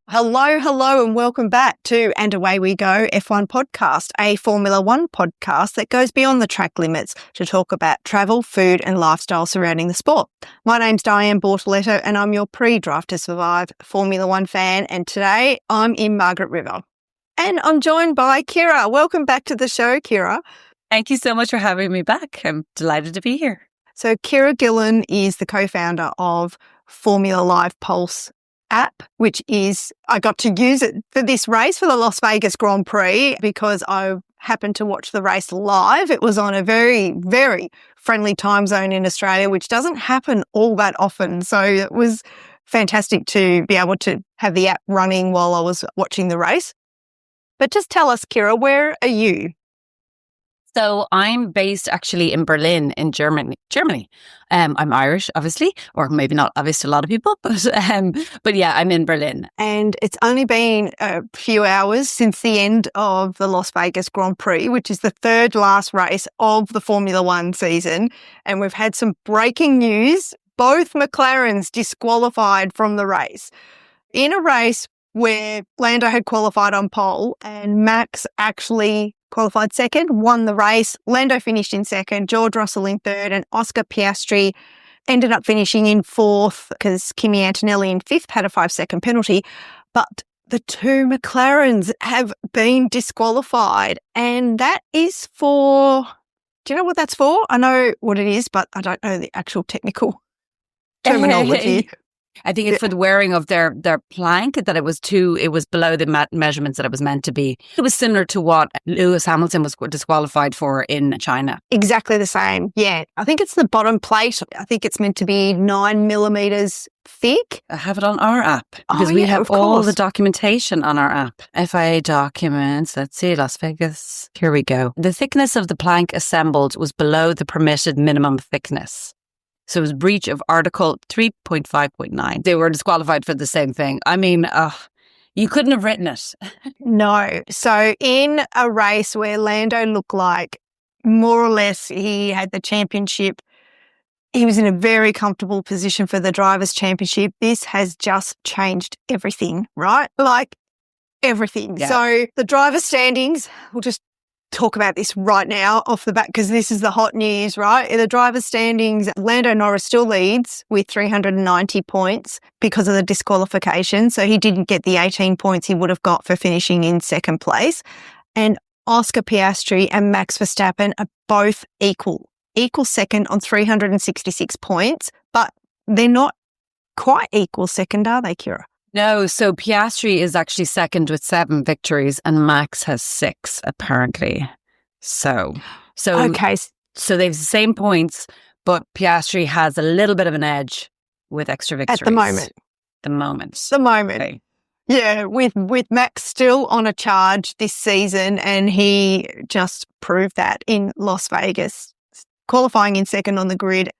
Hello, and welcome back to And Away We Go F1 podcast, a Formula One podcast that goes beyond the track limits to talk about travel, food and lifestyle surrounding the sport. My name's Dianne Bortoletto and I'm your Pre-Drive to Survive Formula One fan, and today I'm in Margaret River. And I'm joined by Ciara. Welcome back to the show, Ciara. Thank you so much for having me back. I'm delighted to be here. So Ciara Gillan is the co-founder of Formula Live Pulse app, which is, I got to use it for this race, for the Las Vegas Grand Prix, because I happened to watch the race live. It was on a very, very friendly time zone in Australia, which doesn't happen all that often. So it was fantastic to be able to have the app running while I was watching the race. But just tell us, Ciara, where are you? So I'm based actually in Berlin, in Germany. I'm Irish, obviously, or maybe not obvious to a lot of people, but yeah, I'm in Berlin. And it's only been a few hours since the end of the Las Vegas Grand Prix, which is the third last race of the Formula One season. And we've had some breaking news. Both McLarens disqualified from the race. In a race where Lando had qualified on pole and Max actually qualified second, won the race. Lando finished in second, George Russell in third, and Oscar Piastri ended up finishing in fourth because Kimi Antonelli in fifth had a 5-second penalty. But the two McLarens have been disqualified, and that is for, do you know what that's for? I know what it is, but I don't know the actual technical terminology. I think it's for the wearing of their plank, that it was below the measurements that it was meant to be. It was similar to what Lewis Hamilton was disqualified for in China. Exactly the same, yeah. I think it's the bottom plate. I think it's meant to be 9 millimeters thick. I have it on our app because we have all the documentation on our app. FIA documents, let's see, Las Vegas. Here we go. The thickness of the plank assembled was below the permitted minimum thickness. So it was breach of Article 3.5.9. They were disqualified for the same thing. I mean, you couldn't have written it. No. So in a race where Lando looked like more or less he had the championship, he was in a very comfortable position for the Drivers' Championship. This has just changed everything, right? Like everything. Yeah. So the driver standings, we'll just talk about this right now off the bat because this is the hot news, right? In the driver's standings, Lando Norris still leads with 390 points because of the disqualification. So he didn't get the 18 points he would have got for finishing in second place. And Oscar Piastri and Max Verstappen are both equal second on 366 points, but they're not quite equal second, are they, Ciara? No, so Piastri is actually second with 7 victories and Max has 6, apparently. So okay. So they have the same points, but Piastri has a little bit of an edge with extra victories. At the moment. Okay. Yeah, with Max still on a charge this season, and he just proved that in Las Vegas, qualifying in second on the grid.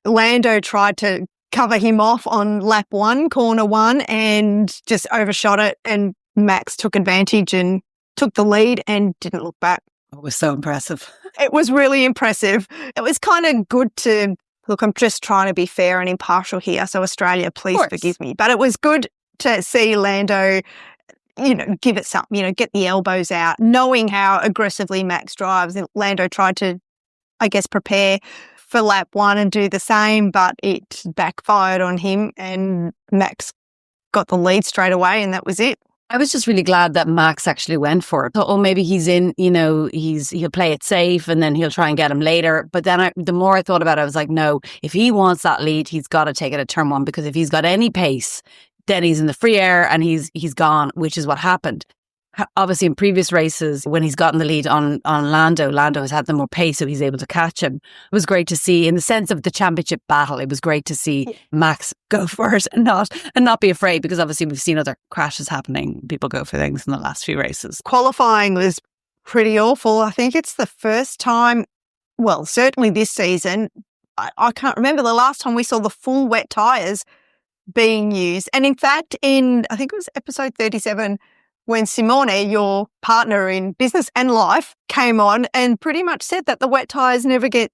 Lando tried to cover him off on lap 1, corner 1, and just overshot it. And Max took advantage and took the lead and didn't look back. It was so impressive. It was really impressive. It was kind of good to, look, I'm just trying to be fair and impartial here. So Australia, please forgive me. But it was good to see Lando, give it something, get the elbows out, knowing how aggressively Max drives. Lando tried to, I guess, prepare for lap 1 and do the same, but it backfired on him and Max got the lead straight away and that was it. I was just really glad that Max actually went for it. Oh, maybe he's in, he'll play it safe and then he'll try and get him later. But then the more I thought about it, I was like, no, if he wants that lead, he's got to take it at turn 1, because if he's got any pace, then he's in the free air and he's gone, which is what happened. Obviously, in previous races, when he's gotten the lead on Lando has had the more pace, so he's able to catch him. It was great to see, in the sense of the championship battle, it was great to see Max go for it and not be afraid, because obviously we've seen other crashes happening. People go for things in the last few races. Qualifying was pretty awful. I think it's the first time, well, certainly this season, I can't remember the last time we saw the full wet tyres being used. And in fact, I think it was episode 37, when Simone, your partner in business and life, came on and pretty much said that the wet tyres never get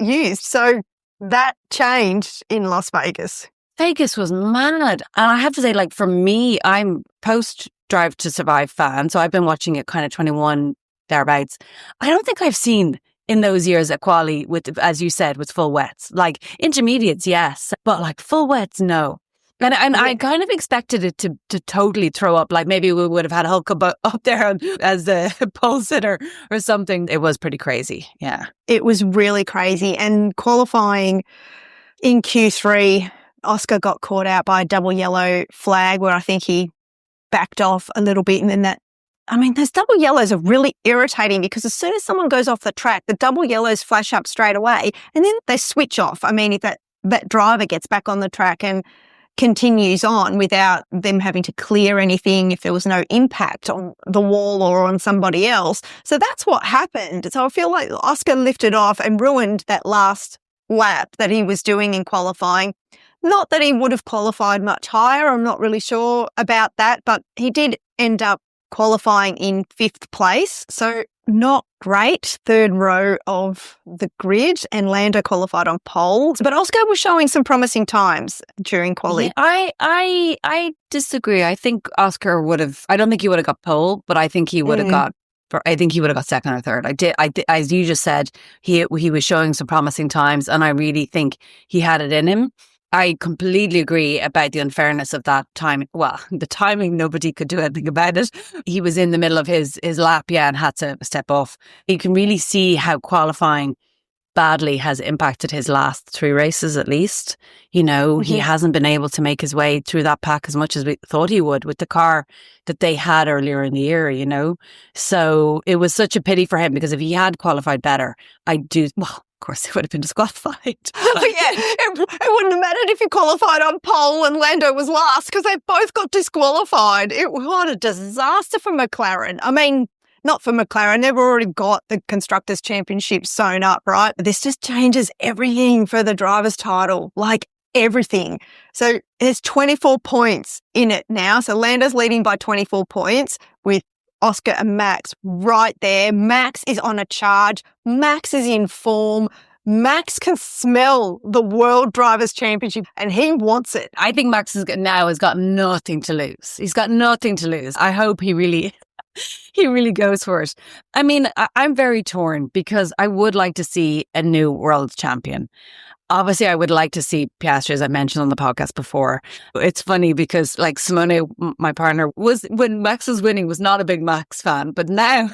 used. So that changed in Las Vegas. Vegas was mad. And I have to say, like, for me, I'm post Drive to Survive fan. So I've been watching it kind of 21 thereabouts. I don't think I've seen in those years at quali with, as you said, with full wets. Like intermediates, yes, but like full wets, no. And I kind of expected it to totally throw up. Like maybe we would have had Hulk up there as the pole sitter or something. It was pretty crazy. Yeah. It was really crazy. And qualifying in Q3, Oscar got caught out by a double yellow flag where I think he backed off a little bit. And then those double yellows are really irritating because as soon as someone goes off the track, the double yellows flash up straight away and then they switch off. I mean, if that driver gets back on the track and continues on without them having to clear anything if there was no impact on the wall or on somebody else. So that's what happened. So I feel like Oscar lifted off and ruined that last lap that he was doing in qualifying. Not that he would have qualified much higher. I'm not really sure about that, but he did end up qualifying in 5th place. So not great, 3rd row of the grid, and Lando qualified on pole. But Oscar was showing some promising times during quali. Yeah, I disagree. I think Oscar would have, I don't think he would have got pole, but I think he would have got, I think he would have got 2nd or 3rd. I did, as you just said, he was showing some promising times, and I really think he had it in him. I completely agree about the unfairness of that timing. Well, the timing, nobody could do anything about it. He was in the middle of his lap, and had to step off. You can really see how qualifying badly has impacted his last 3 races at least. You know, he hasn't been able to make his way through that pack as much as we thought he would with the car that they had earlier in the year, you know. So it was such a pity for him because if he had qualified better, of course, he would have been disqualified. It wouldn't have mattered if he qualified on pole and Lando was last because they both got disqualified. What a disaster for McLaren. I mean, not for McLaren. They've already got the Constructors' Championship sewn up, right? This just changes everything for the driver's title, like everything. So there's 24 points in it now. So Lando's leading by 24 points with Oscar and Max right there. Max is on a charge. Max is in form. Max can smell the World Drivers' Championship and he wants it. I think Max has got nothing to lose. He's got nothing to lose. I hope he really goes for it. I mean, I'm very torn because I would like to see a new world champion. Obviously, I would like to see Piastri, as I mentioned on the podcast before. It's funny because, like, Simone, my partner, when Max was winning, was not a big Max fan. But now,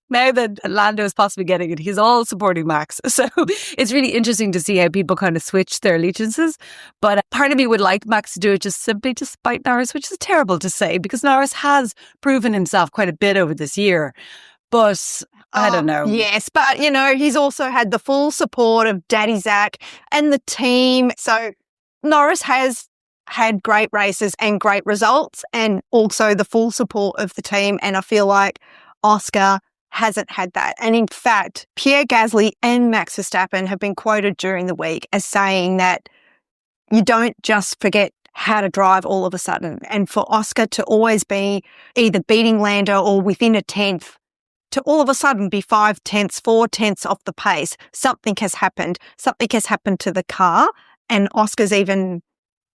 now that Lando is possibly getting it, he's all supporting Max. So it's really interesting to see how people kind of switch their allegiances. But part of me would like Max to do it just simply to spite Norris, which is terrible to say because Norris has proven himself quite a bit over this year. But I don't know. Yes, but, you know, he's also had the full support of Daddy Zach and the team. So Norris has had great races and great results and also the full support of the team. And I feel like Oscar hasn't had that. And in fact, Pierre Gasly and Max Verstappen have been quoted during the week as saying that you don't just forget how to drive all of a sudden. And for Oscar to always be either beating Lando or within a 10th, to all of a sudden be 5 tenths, 4 tenths off the pace, something has happened. Something has happened to the car. And Oscar's even,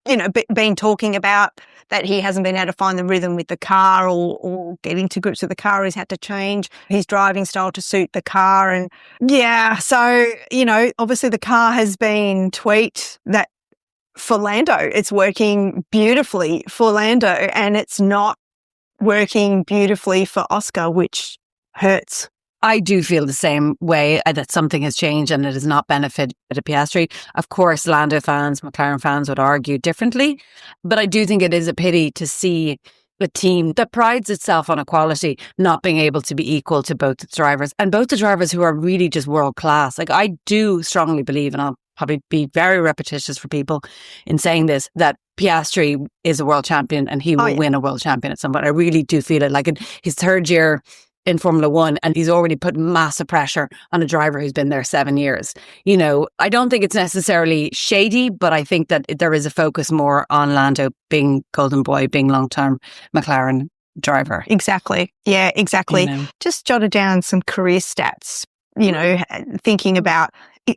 you know, been talking about that he hasn't been able to find the rhythm with the car or getting to grips with the car. He's had to change his driving style to suit the car. And yeah, so, you know, obviously the car has been tweaked that for Lando, it's working beautifully for Lando and it's not working beautifully for Oscar, which hurts. I do feel the same way that something has changed and it has not benefited Piastri. Of course, Lando fans, McLaren fans would argue differently, but I do think it is a pity to see a team that prides itself on equality not being able to be equal to both its drivers and both the drivers who are really just world class. Like I do strongly believe, and I'll probably be very repetitious for people in saying this, that Piastri is a world champion and he will win a world champion at some point. I really do feel it. Like in his 3rd year in Formula One, and he's already put massive pressure on a driver who's been there 7 years. You know, I don't think it's necessarily shady, but I think that there is a focus more on Lando being golden boy, being long-term McLaren driver. Exactly. Yeah, exactly. You know. Just jotted down some career stats, you know, thinking about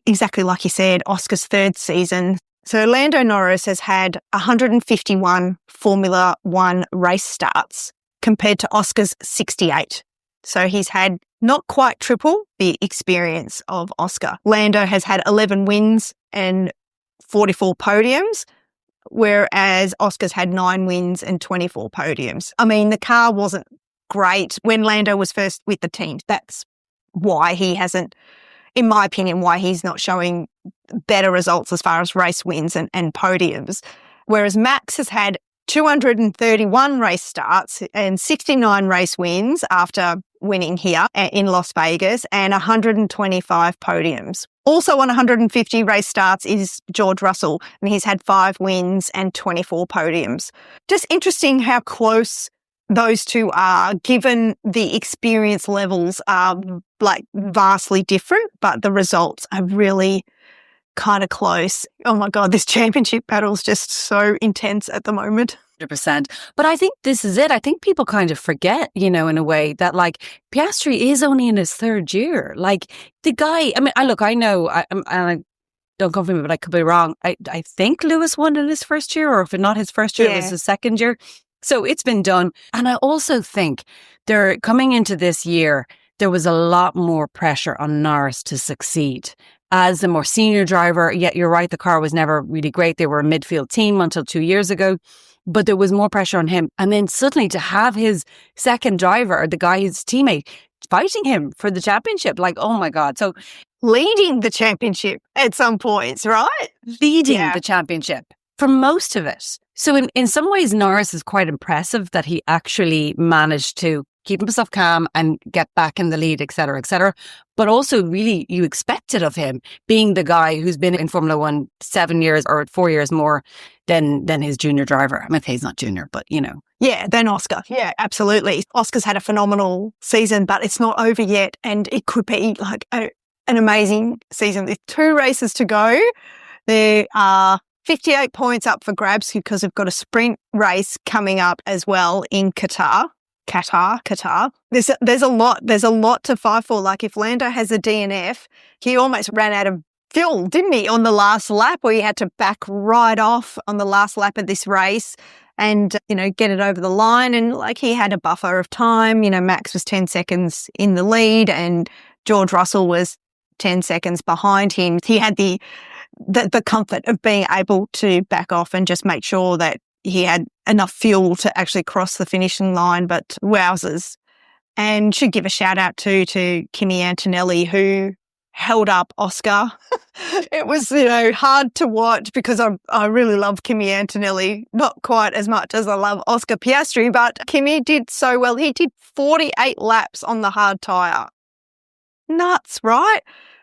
exactly like you said, Oscar's third season. So Lando Norris has had 151 Formula One race starts compared to Oscar's 68. So he's had not quite triple the experience of Oscar. Lando has had 11 wins and 44 podiums, whereas Oscar's had 9 wins and 24 podiums. I mean, the car wasn't great when Lando was first with the team. That's why he hasn't, in my opinion, why he's not showing better results as far as race wins and podiums. Whereas Max has had 231 race starts and 69 race wins after winning here in Las Vegas and 125 podiums. Also on 150 race starts is George Russell, and he's had 5 wins and 24 podiums. Just interesting how close those two are, given the experience levels are like vastly different, but the results are really kind of close. Oh my God, this championship battle is just so intense at the moment. 100%. But I think this is it. I think people kind of forget, in a way that like Piastri is only in his 3rd year. Like the guy, I mean, I know, I don't come from me, but I could be wrong. I think Lewis won in his 1st year, or if not his 1st year, it was his 2nd year. So it's been done. And I also think they're coming into this year, there was a lot more pressure on Norris to succeed. As the more senior driver, yet you're right, the car was never really great. They were a midfield team until 2 years ago, but there was more pressure on him. And then suddenly to have his second driver, the guy, his teammate, fighting him for the championship, like, oh my God. So leading the championship at some points, right? Leading the championship for most of it. So in some ways, Norris is quite impressive that he actually managed to keep himself calm and get back in the lead, et cetera, et cetera. But also really you expect it of him, being the guy who's been in Formula One 7 years or 4 years more than his junior driver. I mean, he's not junior, but Yeah, than Oscar. Yeah, absolutely. Oscar's had a phenomenal season, but it's not over yet. And it could be like an amazing season. There's 2 races to go. There are 58 points up for grabs because we've got a sprint race coming up as well in Qatar. There's a lot to fight for. Like if Lando has a DNF, he almost ran out of fuel, didn't he, on the last lap, where he had to back right off on the last lap of this race and, get it over the line. And like he had a buffer of time, Max was 10 seconds in the lead and George Russell was 10 seconds behind him. He had the comfort of being able to back off and just make sure that he had enough fuel to actually cross the finishing line. But wowzers. And should give a shout out to Kimi Antonelli, who held up Oscar. It was, hard to watch because I really love Kimi Antonelli, not quite as much as I love Oscar Piastri, but Kimi did so well. He did 48 laps on the hard tyre. Nuts, right?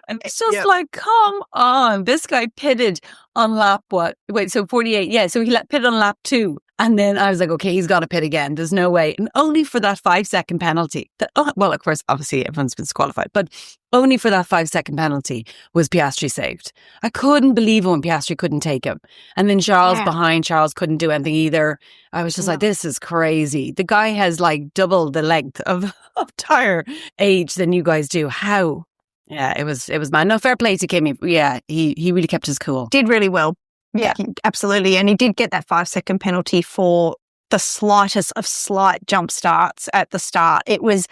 And it's just like, come on. This guy pitted on lap what? Wait, so 48. Yeah, so he pitted on lap 2. And then I was like, okay, he's got to pit again. There's no way. And only for that 5-second penalty. Well, of course, obviously everyone's been disqualified, but only for that 5-second penalty was Piastri saved. I couldn't believe it when Piastri couldn't take him. And then Charles behind, Charles couldn't do anything either. I was just like, this is crazy. The guy has like double the length of tire age than you guys do. How? Yeah, it was mad. No, fair play to Kimi. Yeah, he really kept his cool. Did really well. Yeah, absolutely. And he did get that 5-second penalty for the slightest of slight jump starts at the start. It was,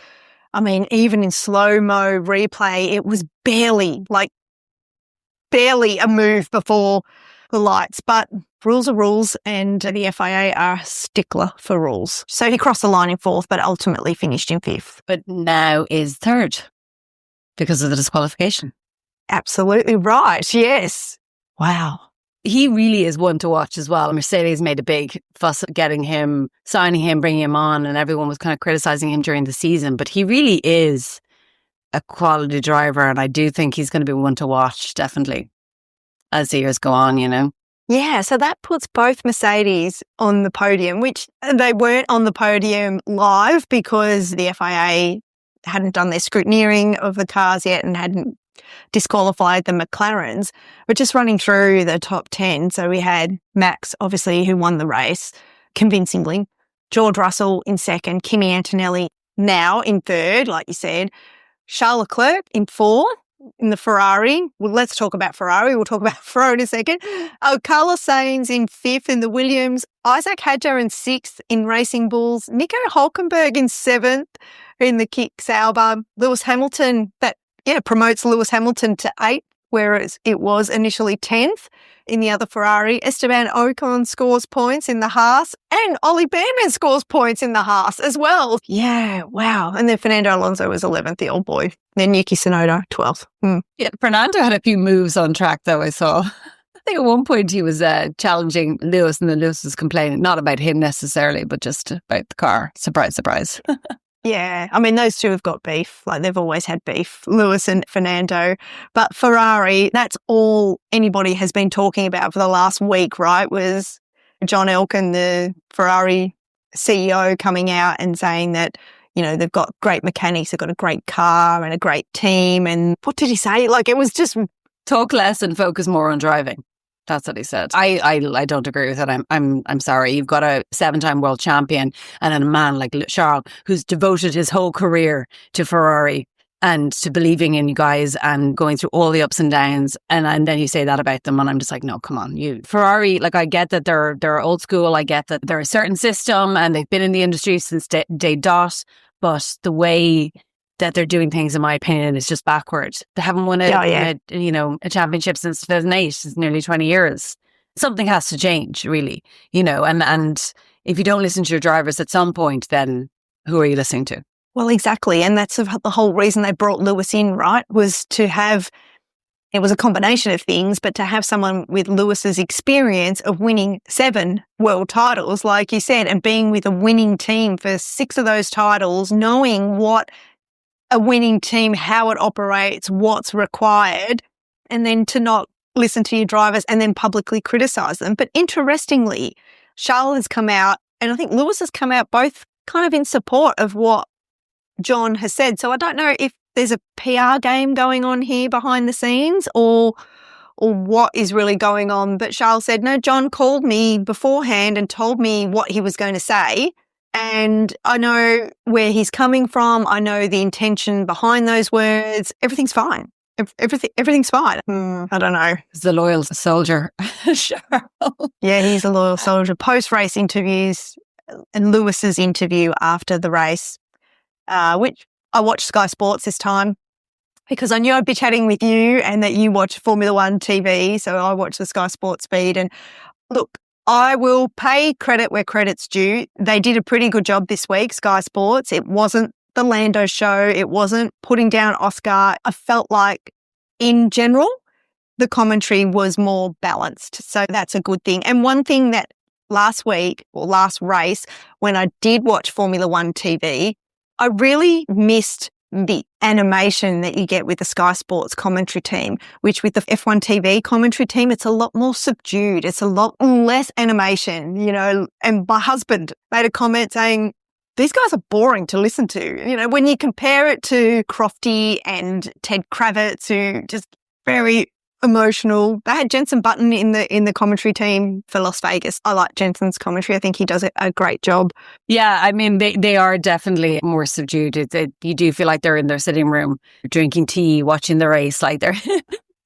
even in slow-mo replay, it was barely a move before the lights. But rules are rules, and the FIA are a stickler for rules. So he crossed the line in 4th, but ultimately finished in 5th. But now is 3rd because of the disqualification. Absolutely right, yes. Wow. He really is one to watch as well. Mercedes made a big fuss at getting him, signing him, bringing him on, and everyone was kind of criticizing him during the season. But he really is a quality driver, and I do think he's going to be one to watch, definitely, as the years go on, Yeah, so that puts both Mercedes on the podium, which they weren't on the podium live because the FIA hadn't done their scrutineering of the cars yet and hadn't disqualified the McLarens. But just running through the top 10, so we had Max, obviously, who won the race convincingly, George Russell in 2nd, Kimi Antonelli now in 3rd, like you said, Charles Leclerc in 4th, in the Ferrari. Well, let's talk about Ferrari. We'll talk about Ferrari in a second. Carlos Sainz in 5th in the Williams. Isaac Hadjar in 6th in Racing Bulls. Nico Hulkenberg in 7th in the Kick Sauber. Lewis Hamilton, that promotes Lewis Hamilton to 8th, whereas it was initially 10th in the other Ferrari. Esteban Ocon scores points in the Haas, and Ollie Behrman scores points in the Haas as well. Yeah, wow. And then Fernando Alonso was 11th, the old boy. Then Yuki Tsunoda, 12th. Yeah, Fernando had a few moves on track, though, I saw. I think at one point he was challenging Lewis, and then Lewis was complaining, not about him necessarily, but just about the car. Surprise, surprise. Yeah, I mean, those two have got beef. Like, they've always had beef, Lewis and Fernando. But Ferrari, that's all anybody has been talking about for the last week, right? Was John Elkann, the Ferrari CEO, coming out and saying that, they've got great mechanics, they've got a great car and a great team. And what did he say? Like, it was just... Talk less and focus more on driving. That's what he said. I don't agree with it. I'm sorry. You've got a 7-time world champion and a man like Charles who's devoted his whole career to Ferrari and to believing in you guys and going through all the ups and downs. And then you say that about them, and I'm just like, no, come on, you Ferrari. Like, I get that they're old school. I get that they're a certain system and they've been in the industry since day dot. But the way that they're doing things, in my opinion, is just backwards. They haven't won a championship since 2008. It's nearly 20 years. Something has to change, really, and if you don't listen to your drivers at some point, then who are you listening to? Well, exactly. And that's the whole reason they brought Lewis in, right? Was to have, it was a combination of things, but to have someone with Lewis's experience of winning 7 world titles, like you said, and being with a winning team for 6 of those titles, knowing what a winning team, how it operates, what's required, and then to not listen to your drivers and then publicly criticise them. But interestingly, Charles has come out, and I think Lewis has come out, both kind of in support of what John has said. So I don't know if there's a PR game going on here behind the scenes or what is really going on. But Charles said, no, John called me beforehand and told me what he was going to say. And I know where he's coming from. I know the intention behind those words. Everything's fine. Everything's fine. I don't know. He's the loyal soldier. Sure. Yeah, he's a loyal soldier. Post-race interviews and Lewis's interview after the race, which I watched Sky Sports this time because I knew I'd be chatting with you and that you watch Formula One TV. So I watched the Sky Sports feed. And look, I will pay credit where credit's due. They did a pretty good job this week, Sky Sports. It wasn't the Lando show. It wasn't putting down Oscar. I felt like, in general, the commentary was more balanced. So that's a good thing. And one thing that last week or last race, when I did watch Formula One TV, I really missed the animation that you get with the Sky Sports commentary team, which with the F1 TV commentary team, it's a lot more subdued. It's a lot less animation, and my husband made a comment saying, these guys are boring to listen to. When you compare it to Crofty and Ted Kravitz, who just very emotional. They had Jenson Button in the commentary team for Las Vegas. I like Jenson's commentary. I think he does a great job. Yeah, I mean, they are definitely more subdued. You do feel like they're in their sitting room, drinking tea, watching the race. Like they're...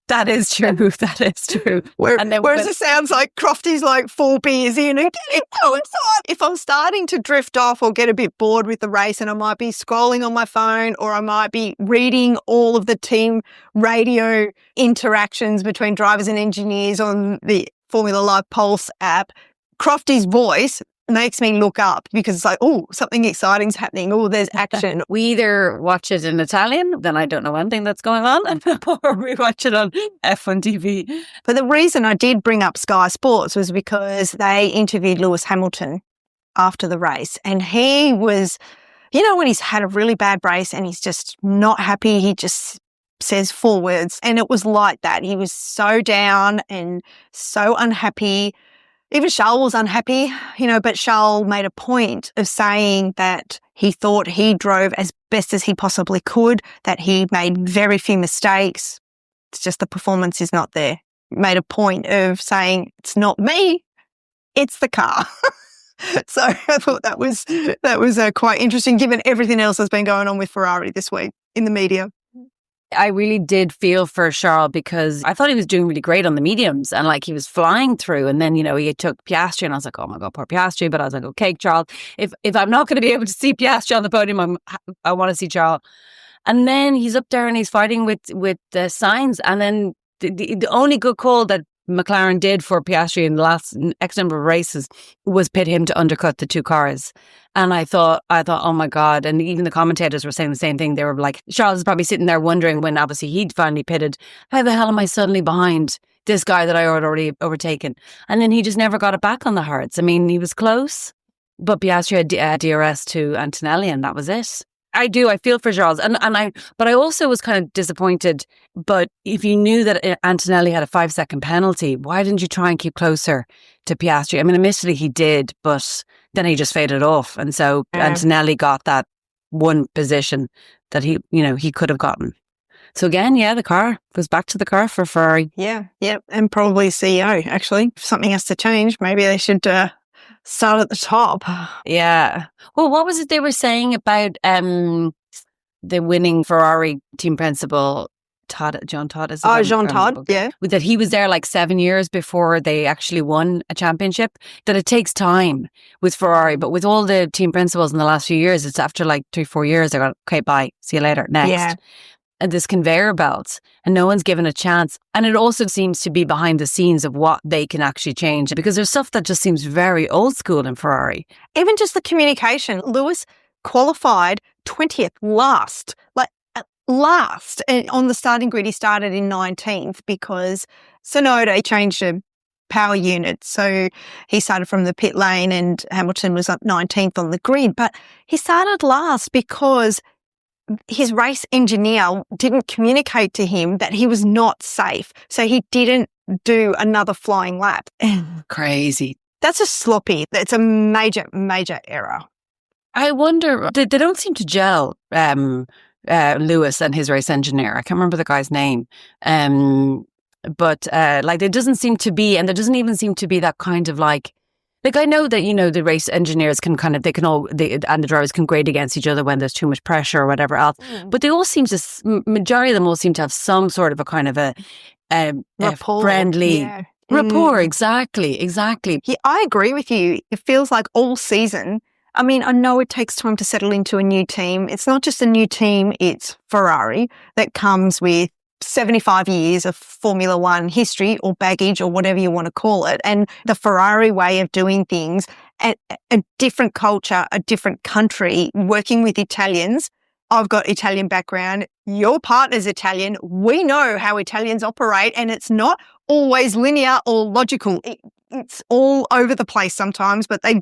That is true. That is true. Whereas it sounds like Crofty's like 4 beers in and getting so inside. If I'm starting to drift off or get a bit bored with the race, and I might be scrolling on my phone or I might be reading all of the team radio interactions between drivers and engineers on the Formula Live Pulse app, Crofty's voice makes me look up because it's like, oh, something exciting's happening. Oh, there's action. We either watch it in Italian, then I don't know anything that's going on, or we watch it on F1 TV. But the reason I did bring up Sky Sports was because they interviewed Lewis Hamilton after the race. And he was, when he's had a really bad race and he's just not happy, he just says 4 words. And it was like that. He was so down and so unhappy. Even Charles was unhappy, but Charles made a point of saying that he thought he drove as best as he possibly could, that he made very few mistakes. It's just the performance is not there. Made a point of saying, it's not me, it's the car. So I thought that was quite interesting, given everything else that's been going on with Ferrari this week in the media. I really did feel for Charles because I thought he was doing really great on the mediums and like he was flying through. And then, he took Piastri and I was like, oh my God, poor Piastri. But I was like, okay, Charles, if I'm not going to be able to see Piastri on the podium, I want to see Charles. And then he's up there and he's fighting with the Sainz. And then the only good call that McLaren did for Piastri in the last X number of races was pit him to undercut the two cars. And I thought, oh my God. And even the commentators were saying the same thing. They were like, Charles is probably sitting there wondering when obviously he'd finally pitted, how the hell am I suddenly behind this guy that I had already overtaken? And then he just never got it back on the hards. I mean, he was close, but Piastri had DRS to Antonelli and that was it. I feel for Charles. But I also was kind of disappointed. But if you knew that Antonelli had a 5-second penalty, why didn't you try and keep closer to Piastri? I mean, admittedly he did, but then he just faded off. And so Antonelli got that one position that he could have gotten. So again, the car goes back to the car for Ferrari. Yeah. And probably CEO, actually. If something has to change, maybe they should start at the top. Yeah. Well, what was it they were saying about the winning Ferrari team principal, Jean Todt? Jean Todt, yeah. That he was there like 7 years before they actually won a championship, that it takes time with Ferrari. But with all the team principals in the last few years, it's after like 3-4 years, they're going, okay, bye, see you later, next. Yeah. And this conveyor belt, and no one's given a chance. And it also seems to be behind the scenes of what they can actually change, because there's stuff that just seems very old school in Ferrari. Even just the communication. Lewis qualified 20th last. And on the starting grid, he started in 19th because Tsunoda changed a power unit. So he started from the pit lane and Hamilton was up 19th on the grid. But he started last because his race engineer didn't communicate to him that he was not safe. So he didn't do another flying lap. Crazy. That's a sloppy. It's a major, major error. I wonder, they don't seem to gel, Lewis and his race engineer. I can't remember the guy's name. But there doesn't seem to be, and there doesn't even seem to be that kind of like I know that, the race engineers can and the drivers can grade against each other when there's too much pressure or whatever else. But they all seem to, majority of them all seem to have some sort of a kind of a rapport, friendly rapport. Exactly. Yeah, I agree with you. It feels like all season. I mean, I know it takes time to settle into a new team. It's not just a new team, it's Ferrari that comes with 75 years of Formula One history or baggage or whatever you want to call it. And the Ferrari way of doing things, a different culture, a different country, working with Italians. I've got Italian background. Your partner's Italian. We know how Italians operate, and it's not always linear or logical. It's all over the place sometimes, but they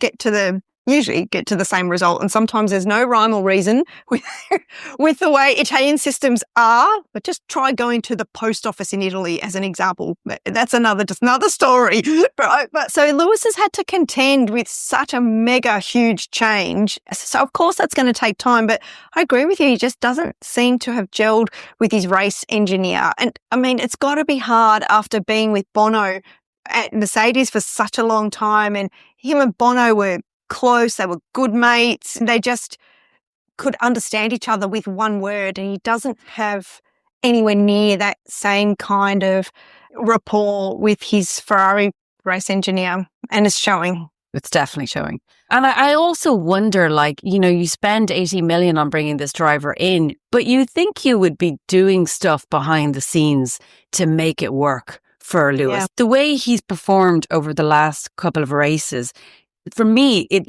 usually get to the same result. And sometimes there's no rhyme or reason with the way Italian systems are. But just try going to the post office in Italy as an example. That's another story. But so Lewis has had to contend with such a mega huge change. So of course that's going to take time. But I agree with you. He just doesn't seem to have gelled with his race engineer. And I mean, it's got to be hard after being with Bono at Mercedes for such a long time. And him and Bono were close, they were good mates, and they just could understand each other with one word, and he doesn't have anywhere near that same kind of rapport with his Ferrari race engineer, and it's showing. It's definitely showing. And I also wonder, you spend 80 million on bringing this driver in, but you think you would be doing stuff behind the scenes to make it work for Lewis. Yeah. The way he's performed over the last couple of races, for me, if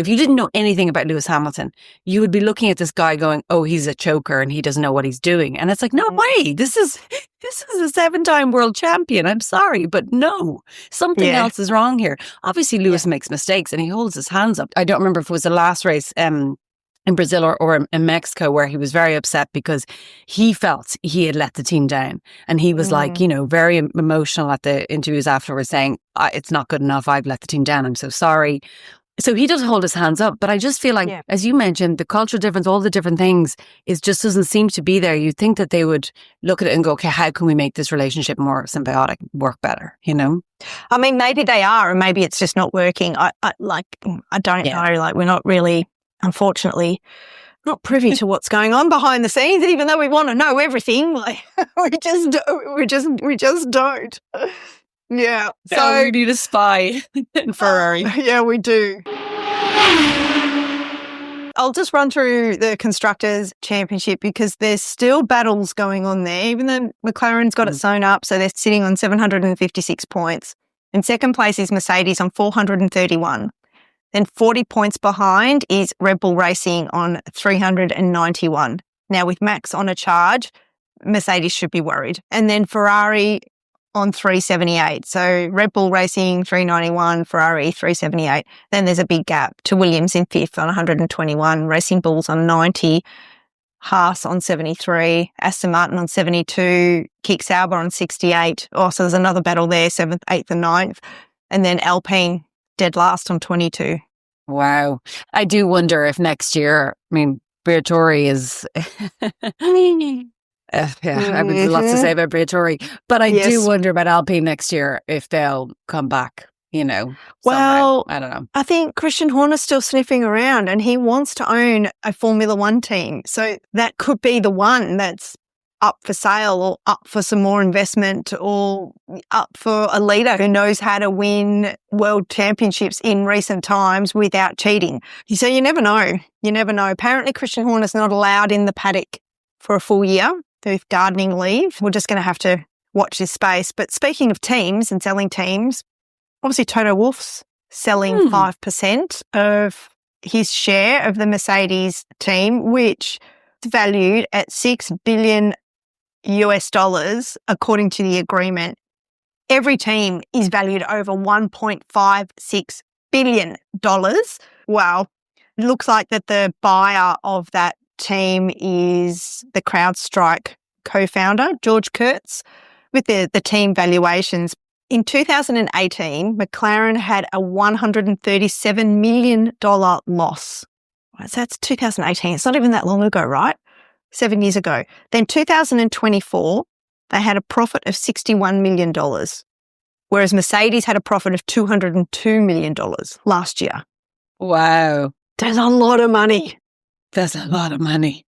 you didn't know anything about Lewis Hamilton, you would be looking at this guy going, oh, he's a choker and he doesn't know what he's doing. And it's like, no way, this is a 7-time world champion. I'm sorry, but no, something else is wrong here. Obviously, Lewis makes mistakes and he holds his hands up. I don't remember if it was the last race in Brazil or in Mexico where he was very upset because he felt he had let the team down. And he was very emotional at the interviews afterwards saying, it's not good enough. I've let the team down. I'm so sorry. So he does hold his hands up. But I just feel like, as you mentioned, the cultural difference, all the different things, it just doesn't seem to be there. You'd think that they would look at it and go, okay, how can we make this relationship more symbiotic, work better, I mean, maybe they are, and maybe it's just not working. I don't know. We're not really, unfortunately, not privy to what's going on behind the scenes, even though we want to know everything. Like we just don't. Yeah. So we need a spy in Ferrari. Yeah, we do. I'll just run through the Constructors' Championship because there's still battles going on there, even though McLaren's got it sewn up, so they're sitting on 756 points. In second place is Mercedes on 431. Then 40 points behind is Red Bull Racing on 391. Now, with Max on a charge, Mercedes should be worried. And then Ferrari on 378. So Red Bull Racing 391, Ferrari 378. Then there's a big gap to Williams in fifth on 121, Racing Bulls on 90, Haas on 73, Aston Martin on 72, Kick Sauber on 68. Oh, so there's another battle there, 7th, 8th and 9th. And then Alpine dead last on 22. Wow. I do wonder if next year, I mean, Briatore is... I would lots to say about Briatore, but I do wonder about Alpine next year if they'll come back, somehow. Well, I don't know. I think Christian Horner's still sniffing around and he wants to own a Formula One team. So that could be the one that's up for sale or up for some more investment or up for a leader who knows how to win world championships in recent times without cheating. So you never know. You never know. Apparently Christian Horner's not allowed in the paddock for a full year with gardening leave. We're just going to have to watch this space. But speaking of teams and selling teams, obviously Toto Wolff's selling 5% of his share of the Mercedes team, which is valued at $6 billion according to the agreement. Every team is valued over $1.56 billion. Wow. It looks like that the buyer of that team is the CrowdStrike co-founder, George Kurtz, with the team valuations. In 2018, McLaren had a $137 million loss. So that's 2018. It's not even that long ago, right? 7 years ago. Then 2024, they had a profit of $61 million, whereas Mercedes had a profit of $202 million last year. Wow. There's a lot of money. That's a lot of money.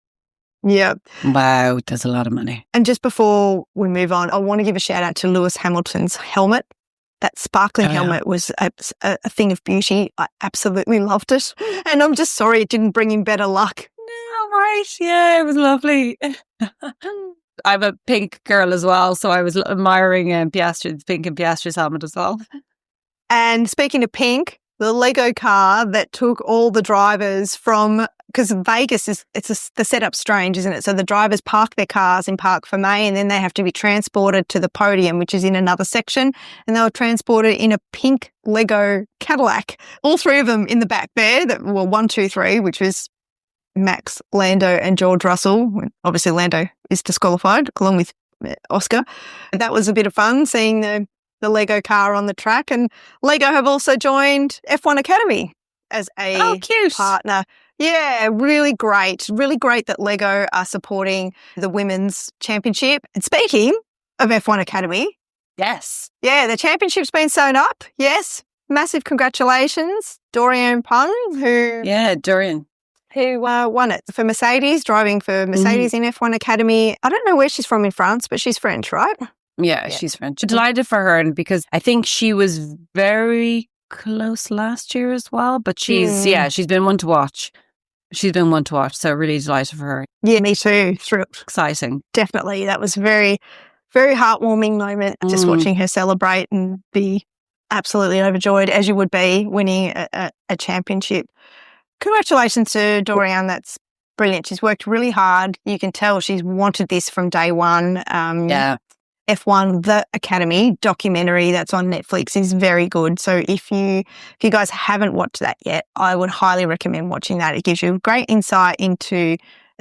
Yeah. Wow, that's a lot of money. And just before we move on, I want to give a shout out to Lewis Hamilton's helmet. That sparkling helmet was a thing of beauty. I absolutely loved it. And I'm just sorry it didn't bring him better luck. No, right. Yeah, it was lovely. I'm a pink girl as well, so I was admiring Piastri's pink and Piastri's helmet as well. And speaking of pink, the Lego car that took all the drivers from, because Vegas the setup's strange, isn't it? So the drivers park their cars in Parc Fermé and then they have to be transported to the podium, which is in another section. And they were transported in a pink Lego Cadillac, all three of them in the back there. Well, 1, 2, 3, which was Max, Lando and George Russell. Obviously Lando is disqualified along with Oscar. That was a bit of fun seeing the Lego car on the track. And Lego have also joined F1 Academy as a partner. Yeah, really great. Really great that Lego are supporting the women's championship. And speaking of F1 Academy. Yes. Yeah, the championship's been sewn up. Yes. Massive congratulations. Dorian Pung, Dorian. Who won it for Mercedes, driving for Mercedes in F1 Academy. I don't know where she's from in France, but she's French, right? Yeah, she's French. Delighted for her, and because I think she was very close last year as well. But she's been one to watch. She's been one to watch, so really delighted for her. Yeah, me too. Thrilled. Exciting. Definitely. That was a very, very heartwarming moment, just watching her celebrate and be absolutely overjoyed, as you would be winning a championship. Congratulations to Dorian. That's brilliant. She's worked really hard. You can tell she's wanted this from day one. F1 The Academy documentary that's on Netflix is very good. So if you guys haven't watched that yet, I would highly recommend watching that. It gives you great insight into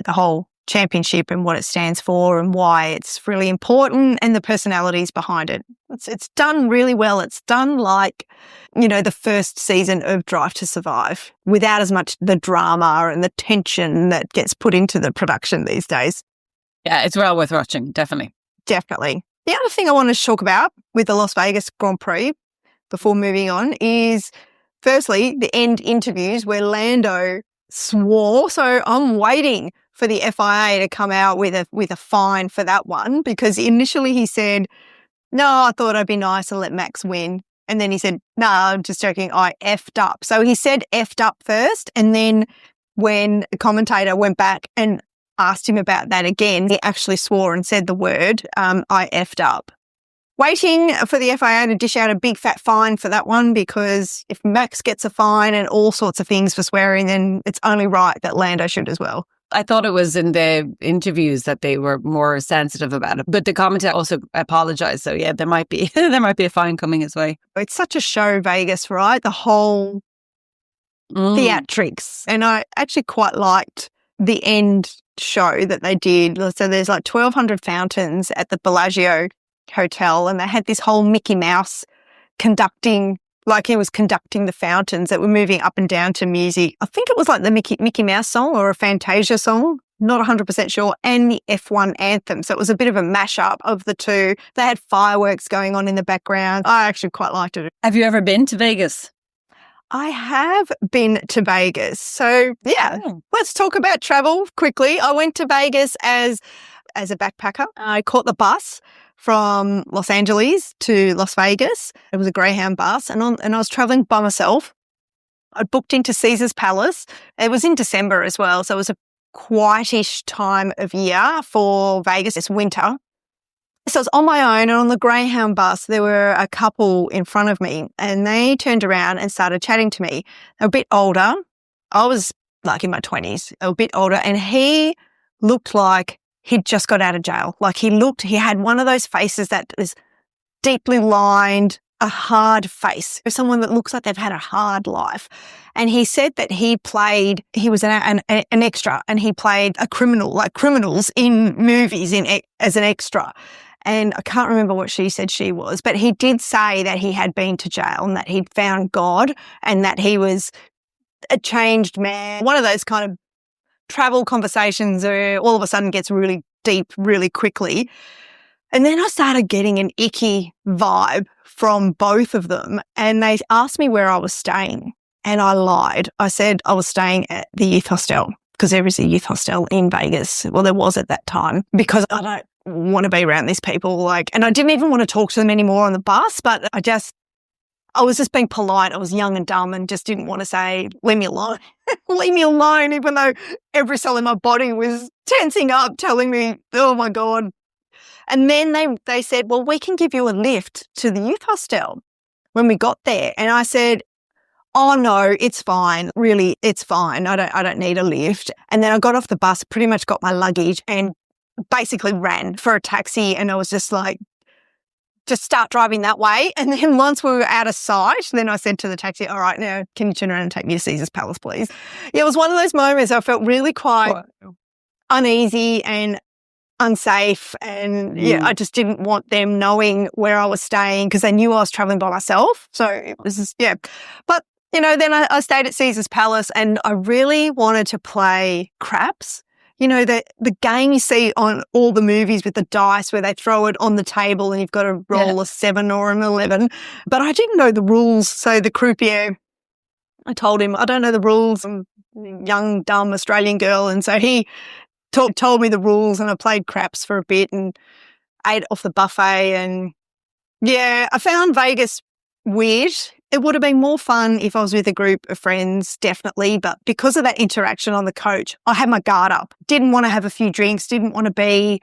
the whole championship and what it stands for and why it's really important and the personalities behind it. It's done really well. It's done like, the first season of Drive to Survive without as much the drama and the tension that gets put into the production these days. Yeah, it's well worth watching. Definitely. Definitely. The other thing I want to talk about with the Las Vegas Grand Prix before moving on is, firstly, the end interviews where Lando swore. So I'm waiting for the FIA to come out with a fine for that one, because initially he said, no, I thought I'd be nice and let Max win. And then he said, no, I'm just joking, I effed up. So he said effed up first. And then when the commentator went back and asked him about that again, he actually swore and said the word, I effed up. Waiting for the FIA to dish out a big fat fine for that one, because if Max gets a fine and all sorts of things for swearing, then it's only right that Lando should as well. I thought it was in the interviews that they were more sensitive about it, but the commentator also apologized. So yeah, there might be a fine coming his way. It's such a show, Vegas, right? The whole theatrics. And I actually quite liked the end show that they did. So there's like 1,200 fountains at the Bellagio Hotel, and they had this whole Mickey Mouse conducting, like he was conducting the fountains that were moving up and down to music. I think it was like the Mickey Mouse song or a Fantasia song, not 100% sure, and the F1 anthem. So it was a bit of a mashup of the two. They had fireworks going on in the background. I actually quite liked it. Have you ever been to Vegas? I have been to Vegas. So yeah, let's talk about travel quickly. I went to Vegas as a backpacker. I caught the bus from Los Angeles to Las Vegas. It was a Greyhound bus, and I was traveling by myself. I booked into Caesar's Palace. It was in December as well, so it was a quietish time of year for Vegas. It's winter. So I was on my own, and on the Greyhound bus, there were a couple in front of me, and they turned around and started chatting to me. They were a bit older. I was like in my 20s, a bit older, and he looked like he'd just got out of jail. Like he had one of those faces that is deeply lined, a hard face. Someone that looks like they've had a hard life. And he said that he was an extra, and he played a criminal, like criminals in movies as an extra. And I can't remember what she said she was, but he did say that he had been to jail and that he'd found God and that he was a changed man. One of those kind of travel conversations where all of a sudden gets really deep really quickly. And then I started getting an icky vibe from both of them, and they asked me where I was staying, and I lied. I said I was staying at the youth hostel, because there is a youth hostel in Vegas. Well, there was at that time, because I don't want to be around these people. And I didn't even want to talk to them anymore on the bus, but I was just being polite. I was young and dumb and just didn't want to say, leave me alone. Leave me alone, even though every cell in my body was tensing up, telling me, oh my God. And then they said, well, we can give you a lift to the youth hostel when we got there. And I said, oh no, it's fine. Really, it's fine. I don't need a lift. And then I got off the bus, pretty much got my luggage, and basically ran for a taxi. And I was just like, just start driving that way. And then once we were out of sight, then I said to the taxi, all right, now can you turn around and take me to Caesar's Palace, please? Yeah, it was one of those moments I felt really quite uneasy and unsafe. And yeah, I just didn't want them knowing where I was staying, because they knew I was traveling by myself. So it was But, then I stayed at Caesar's Palace, and I really wanted to play craps. The game you see on all the movies with the dice where they throw it on the table and you've got to roll a 7 or an 11. But I didn't know the rules. So the croupier, I told him, I don't know the rules. I'm a young, dumb Australian girl. And so he told me the rules, and I played craps for a bit and ate off the buffet. And yeah, I found Vegas weird. It would have been more fun if I was with a group of friends, definitely. But because of that interaction on the coach, I had my guard up. Didn't want to have a few drinks, didn't want to be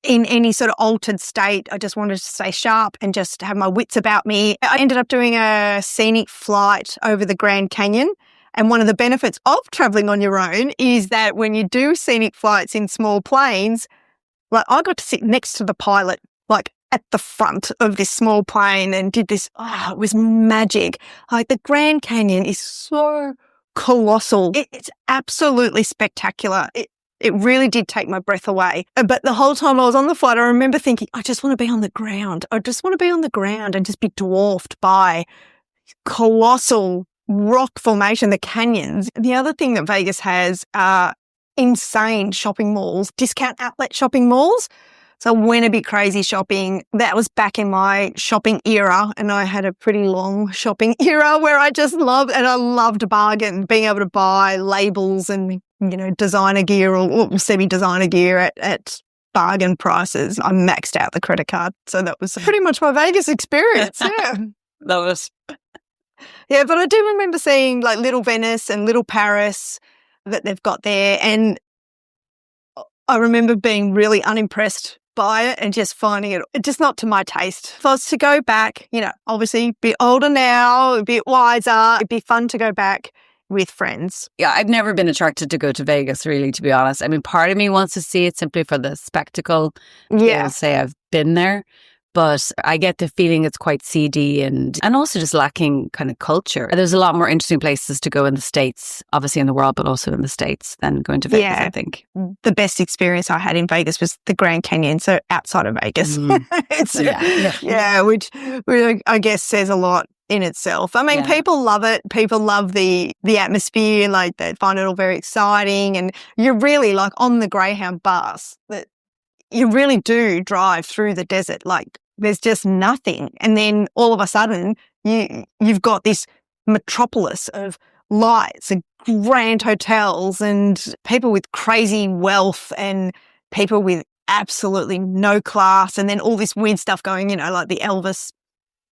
in any sort of altered state. I just wanted to stay sharp and just have my wits about me. I ended up doing a scenic flight over the Grand Canyon. And one of the benefits of traveling on your own is that when you do scenic flights in small planes, like I got to sit next to the pilot, like at the front of this small plane, and did this. Oh, it was magic. Like the Grand Canyon is so colossal. It's absolutely spectacular. It really did take my breath away. But the whole time I was on the flight, I remember thinking, I just want to be on the ground. I just want to be on the ground and just be dwarfed by colossal rock formation, the canyons. The other thing that Vegas has are insane shopping malls, discount outlet shopping malls. So I went a bit crazy shopping. That was back in my shopping era, and I had a pretty long shopping era where I loved a bargain, being able to buy labels and, designer gear or semi-designer gear at bargain prices. I maxed out the credit card. So that was pretty much my Vegas experience. Yeah. That was... Yeah, but I do remember seeing like Little Venice and Little Paris that they've got there. And I remember being really unimpressed by it and just finding it just not to my taste. If I was to go back, obviously a bit older now, a bit wiser, it'd be fun to go back with friends. Yeah, I've never been attracted to go to Vegas, really, to be honest. I mean, part of me wants to see it simply for the spectacle. Yeah. I'll say I've been there. But I get the feeling it's quite seedy and also just lacking kind of culture. There's a lot more interesting places to go in the States, obviously in the world, but also in the States than going to Vegas, I think. The best experience I had in Vegas was the Grand Canyon, so outside of Vegas. Which I guess says a lot in itself. I mean, people love it. People love the atmosphere. Like, they find it all very exciting. And you're really like on the Greyhound bus that you really do drive through the desert. Like, there's just nothing. And then all of a sudden you've got this metropolis of lights and grand hotels and people with crazy wealth and people with absolutely no class. And then all this weird stuff going, like the Elvis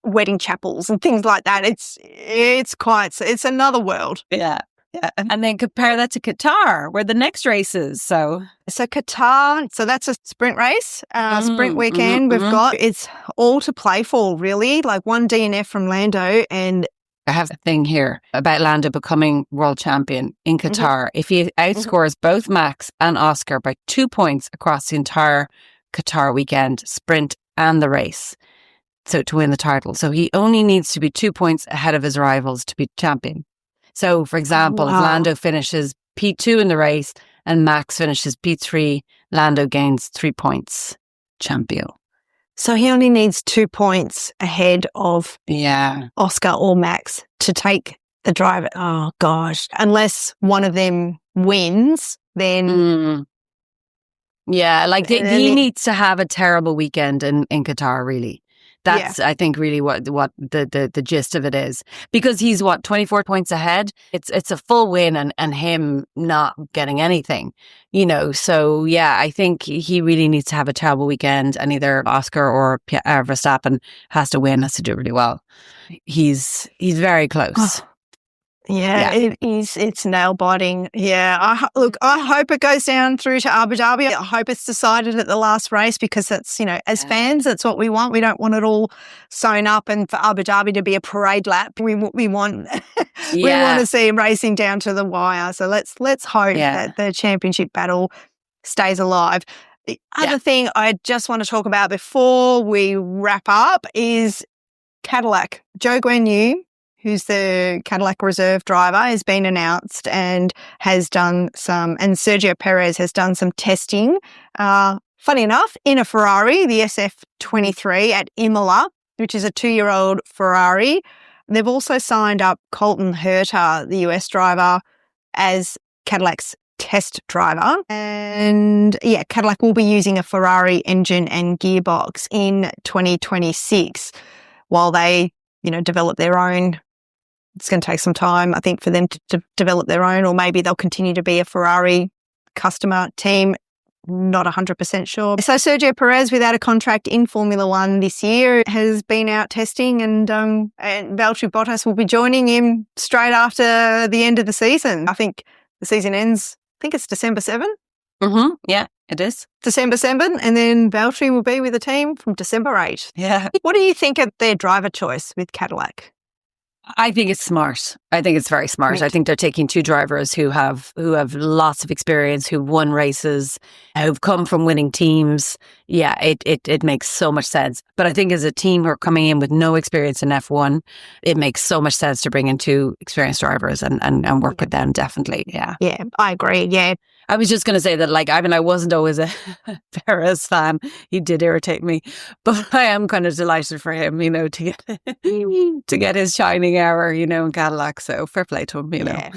wedding chapels and things like that. It's another world. Yeah. Yeah. And then compare that to Qatar, where the next race is. So Qatar, so that's a sprint race, sprint weekend. We've got, it's all to play for, really. Like one DNF from Lando. And I have a thing here about Lando becoming world champion in Qatar. If he outscores both Max and Oscar by 2 points across the entire Qatar weekend, sprint and the race, so to win the title. So he only needs to be 2 points ahead of his rivals to be champion. So, for example, if Lando finishes P2 in the race and Max finishes P3, Lando gains 3 points. Champion. So he only needs 2 points ahead of Oscar or Max to take the drive. Oh, gosh. Unless one of them wins, then... Yeah, like he needs to have a terrible weekend in Qatar, really. That's, I think, really what the gist of it is. Because he's, 24 points ahead? It's a full win and him not getting anything, So, I think he really needs to have a terrible weekend and either Oscar or Verstappen has to win, has to do really well. He's very close. It is. It's nail biting. Yeah. I hope it goes down through to Abu Dhabi. I hope it's decided at the last race because that's, as fans, that's what we want. We don't want it all sewn up and for Abu Dhabi to be a parade lap. We want, we want to see him racing down to the wire. So let's hope that the championship battle stays alive. The other thing I just want to talk about before we wrap up is Cadillac. Zhou Guanyu, who's the Cadillac reserve driver, has been announced and has done and Sergio Perez has done some testing, funny enough, in a Ferrari, the SF23 at Imola, which is a 2-year-old Ferrari. They've also signed up Colton Herta, the US driver, as Cadillac's test driver. And Cadillac will be using a Ferrari engine and gearbox in 2026 while they, develop their own. It's going to take some time, I think, for them to develop their own, or maybe they'll continue to be a Ferrari customer team. Not 100% sure. So Sergio Perez, without a contract in Formula One this year, has been out testing, and Valtteri Bottas will be joining him straight after the end of the season. I think the season ends, I think it's December 7. Yeah, it is. December 7, and then Valtteri will be with the team from December 8. Yeah. What do you think of their driver choice with Cadillac? I think it's smart. I think it's very smart. I think they're taking two drivers who have lots of experience, who've won races, who've come from winning teams. Yeah, it makes so much sense. But I think as a team who are coming in with no experience in F1, it makes so much sense to bring in two experienced drivers and work with them, definitely. Yeah. Yeah, I agree. Yeah. I was just going to say that, I wasn't always a Perez fan. He did irritate me, but I am kind of delighted for him, to get his shining hour, in Cadillac. So fair play to him, Yeah,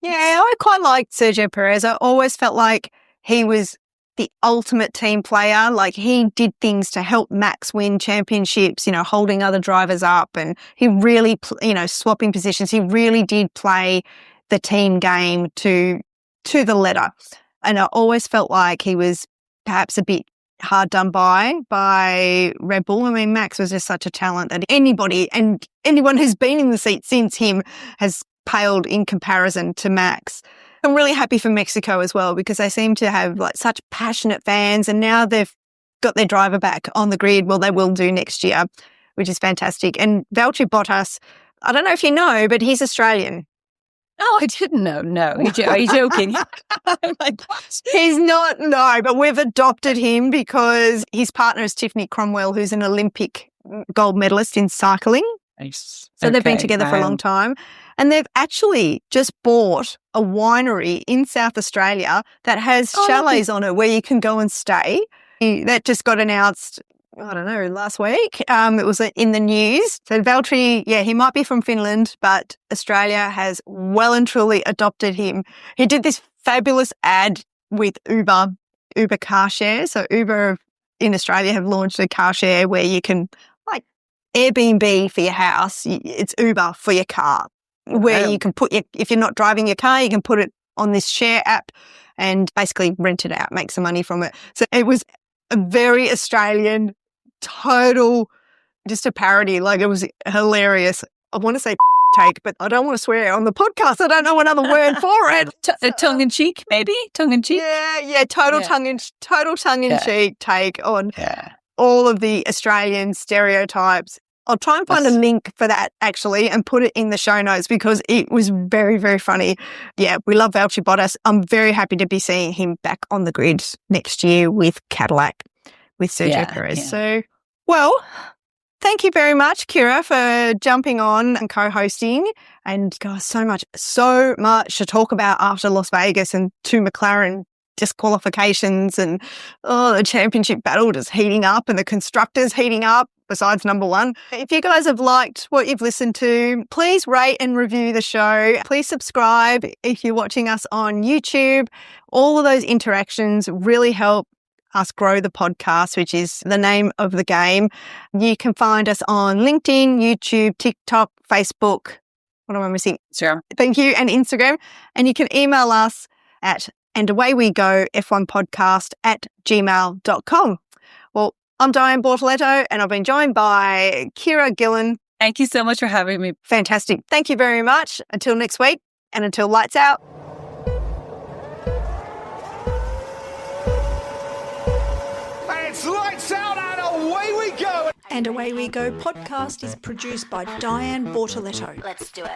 I quite liked Sergio Perez. I always felt like he was the ultimate team player. Like, he did things to help Max win championships, holding other drivers up, and he really, swapping positions. He really did play the team game to the letter. And I always felt like he was perhaps a bit hard done by Red Bull. I mean, Max was just such a talent that anyone who's been in the seat since him has paled in comparison to Max. I'm really happy for Mexico as well, because they seem to have like such passionate fans, and now they've got their driver back on the grid. Well, they will do next year, which is fantastic. And Valtteri Bottas, I don't know if you know, but he's Australian. Oh, I didn't know. No, are you joking? I'm like, what? He's not, no, but we've adopted him because his partner is Tiffany Cromwell, who's an Olympic gold medalist in cycling. Nice. So they've been together for a long time. And they've actually just bought a winery in South Australia that has chalets on it where you can go and stay. That just got announced, I don't know, last week. It was in the news. So Valtteri, he might be from Finland, but Australia has well and truly adopted him. He did this fabulous ad with Uber car share. So Uber in Australia have launched a car share where you can, like Airbnb for your house, it's Uber for your car, where you can if you're not driving your car, you can put it on this share app and basically rent it out, make some money from it. So it was a very Australian, total, just a parody. Like, it was hilarious. I want to say take, but I don't want to swear on the podcast. I don't know another word for it. Tongue in cheek, maybe? Tongue in cheek? Yeah, total tongue in cheek take on all of the Australian stereotypes. I'll try and find a link for that actually and put it in the show notes, because it was very, very funny. Yeah, we love Valtteri Bottas. I'm very happy to be seeing him back on the grid next year with Cadillac, with Sergio Perez. Yeah. So, well, thank you very much, Ciara, for jumping on and co-hosting. And gosh, so much to talk about after Las Vegas and 2 McLaren disqualifications, and the championship battle just heating up, and the constructors heating up, besides number 1. If you guys have liked what you've listened to, please rate and review the show. Please subscribe if you're watching us on YouTube. All of those interactions really help us grow the podcast, which is the name of the game. You can find us on LinkedIn, YouTube, TikTok, Facebook. What am I missing? Sure. Thank you. And Instagram. And you can email us at andawaywegof1podcast@gmail.com. Well, I'm Dianne Bortoletto, and I've been joined by Ciara Gillan. Thank you so much for having me. Fantastic. Thank you very much. Until next week, and until lights out. And it's lights out, and away we go. And Away We Go podcast is produced by Dianne Bortoletto. Let's do it.